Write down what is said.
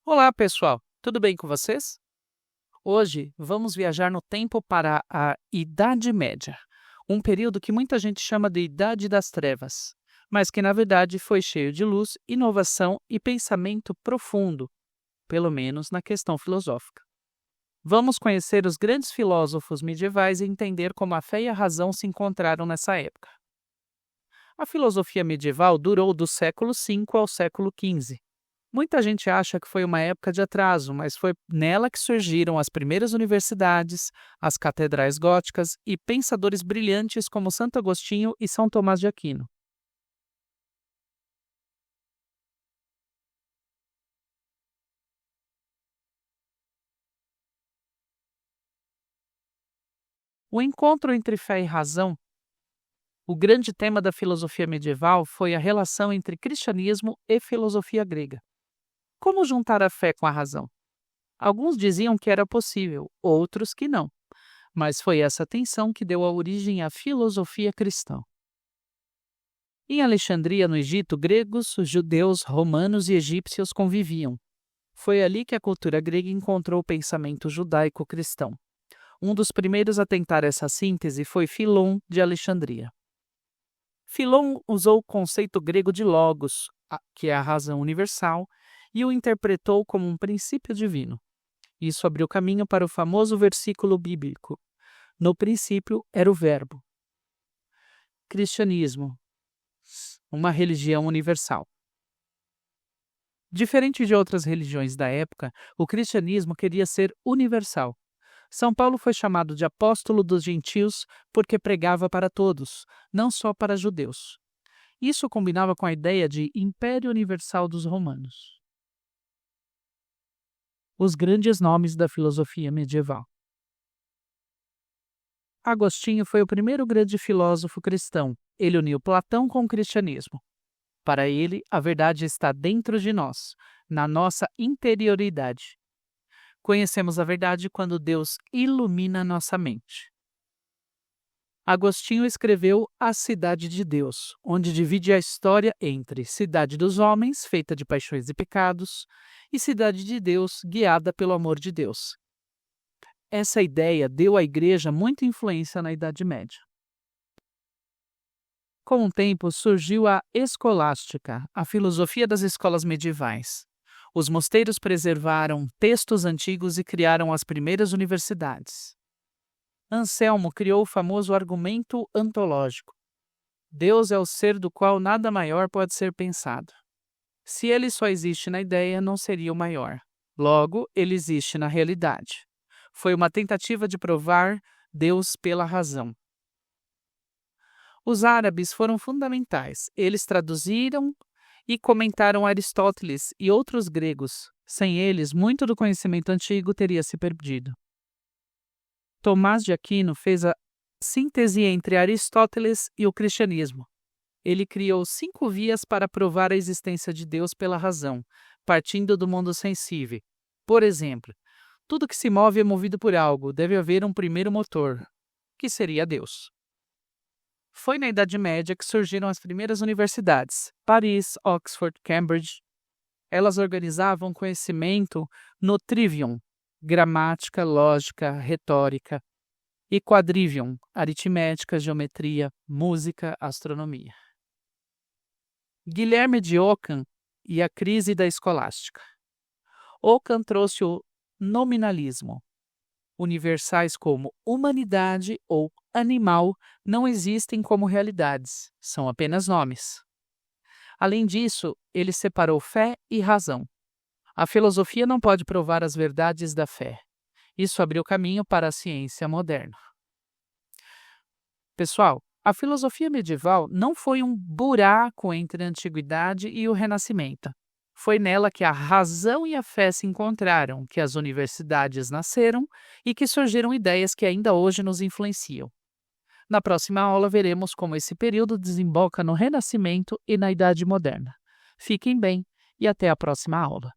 Olá, pessoal. Tudo bem com vocês? Hoje vamos viajar no tempo para a Idade Média, um período que muita gente chama de Idade das Trevas, mas que na verdade foi cheio de luz, inovação e pensamento profundo, pelo menos na questão filosófica. Vamos conhecer os grandes filósofos medievais e entender como a fé e a razão se encontraram nessa época. A filosofia medieval durou do século V ao século XV. Muita gente acha que foi uma época de atraso, mas foi nela que surgiram as primeiras universidades, as catedrais góticas e pensadores brilhantes como Santo Agostinho e São Tomás de Aquino. O encontro entre fé e razão, o grande tema da filosofia medieval foi a relação entre cristianismo e filosofia grega. Como juntar a fé com a razão? Alguns diziam que era possível, outros que não, mas foi essa tensão que deu a origem à filosofia cristã. Em Alexandria, no Egito, gregos, judeus, romanos e egípcios conviviam. Foi ali que a cultura grega encontrou o pensamento judaico-cristão. Um dos primeiros a tentar essa síntese foi Filon de Alexandria. Filon usou o conceito grego de logos, que é a razão universal, e o interpretou como um princípio divino. Isso abriu caminho para o famoso versículo bíblico: no princípio era o Verbo. Cristianismo, uma religião universal. Diferente de outras religiões da época, o cristianismo queria ser universal. São Paulo foi chamado de apóstolo dos gentios porque pregava para todos, não só para judeus. Isso combinava com a ideia de império universal dos romanos. Os grandes nomes da filosofia medieval. Agostinho foi o primeiro grande filósofo cristão. Ele uniu Platão com o cristianismo. Para ele, a verdade está dentro de nós, na nossa interioridade. Conhecemos a verdade quando Deus ilumina nossa mente. Agostinho escreveu A Cidade de Deus, onde divide a história entre cidade dos homens, feita de paixões e pecados, e cidade de Deus, guiada pelo amor de Deus. Essa ideia deu à Igreja muita influência na Idade Média. Com o tempo surgiu a escolástica, a filosofia das escolas medievais. Os mosteiros preservaram textos antigos e criaram as primeiras universidades. Anselmo criou o famoso argumento antológico. Deus é o ser do qual nada maior pode ser pensado. Se ele só existe na ideia, não seria o maior. Logo, ele existe na realidade. Foi uma tentativa de provar Deus pela razão. Os árabes foram fundamentais. Eles traduziram e comentaram Aristóteles e outros gregos. Sem eles, muito do conhecimento antigo teria se perdido. Tomás de Aquino fez a síntese entre Aristóteles e o cristianismo. Ele criou 5 vias para provar a existência de Deus pela razão, partindo do mundo sensível. Por exemplo, tudo que se move é movido por algo, deve haver um primeiro motor, que seria Deus. Foi na Idade Média que surgiram as primeiras universidades, Paris, Oxford, Cambridge. Elas organizavam conhecimento no trivium, gramática, lógica, retórica, e quadrivium, aritmética, geometria, música, astronomia. Guilherme de Ockham e a crise da escolástica. Ockham trouxe o nominalismo. Universais como humanidade ou animal não existem como realidades, são apenas nomes. Além disso, ele separou fé e razão. A filosofia não pode provar as verdades da fé. Isso abriu caminho para a ciência moderna. Pessoal, a filosofia medieval não foi um buraco entre a antiguidade e o Renascimento. Foi nela que a razão e a fé se encontraram, que as universidades nasceram e que surgiram ideias que ainda hoje nos influenciam. Na próxima aula veremos como esse período desemboca no Renascimento e na Idade Moderna. Fiquem bem e até a próxima aula.